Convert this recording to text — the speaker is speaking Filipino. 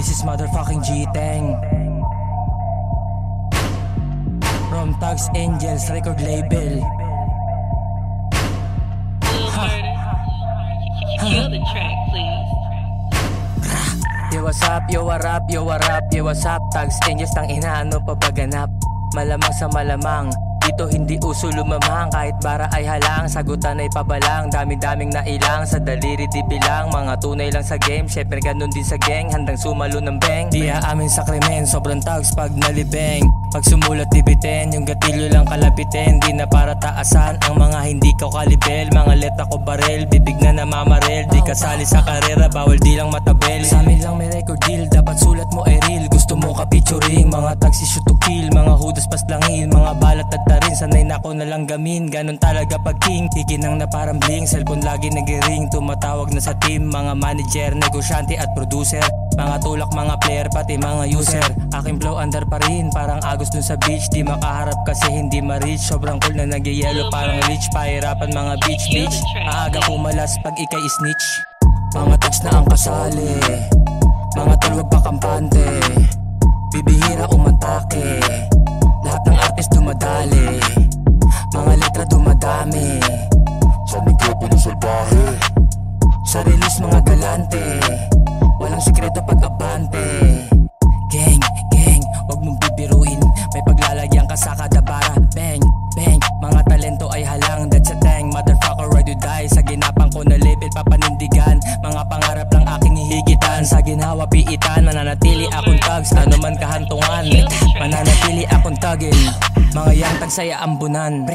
This is motherfucking G-Teng from Thugs Angels record label. Kill the track, please. Yo what's up, yo what up, yo what up, yo what's up. Thugs Angels tang inaano pa baganap. Malamang sa malamang dito hindi uso lumamang. Kahit bara ay halang, sagutan ay pabalang. Daming-daming nailang, sa daliri di bilang. Mga tunay lang sa game, syempre ganun din sa gang. Handang sumalo ng beng, di aamin sa krimen. Sobrang thugs pag nalibeng. Pag sumulat dibitin, yung gatilyo lang kalapitin. Di na para taasan ang mga hindi ko kalibel. Mga leta ko barel, bibig na namamarel. Di kasali sa karera, bawal di lang matabel. Sa amin lang may record deal, dapat sulat mo ay real. Gusto mo ka-featuring, mga thugs is shoot to kill. Mga hudas paslangin, mga balat at tarin. Sanay na ako nalang gamin, ganun talaga pag king. Kikinang na parang bling, cellphone lagi nag-ring. Tumatawag na sa team, mga manager, negosyante at producer. Mga tulak, mga player, pati mga user. Aking flow under pa rin, parang agos dun sa beach. Di makaharap kasi hindi ma-reach. Sobrang cool na nag-yellow, parang leech. Pahirapan mga beach. Aaga pumalas pag ikay snitch. Mga thugs na ang kasali, mga tulwag pa kampante. Bibihira umantake, lahat ng artist dumadali. Mga letra dumadami, sa mikropono salbahe. sa release mga galante, walang sikreto pag abante. Gang, gang, wag mong bibiruin, may paglalagyan ka sa kada bara. Bang, bang, mga talento ay halang. That's a thing, motherfucker, ride or die. Sa ginapang ko na level papanindigan. Mga pangarap lang aking hihigitan. Sa ginawa piitan, mananatili akong thugs. Ano man kahantungan, mananatili akong thugin. Mga yang tagsaya ambunan.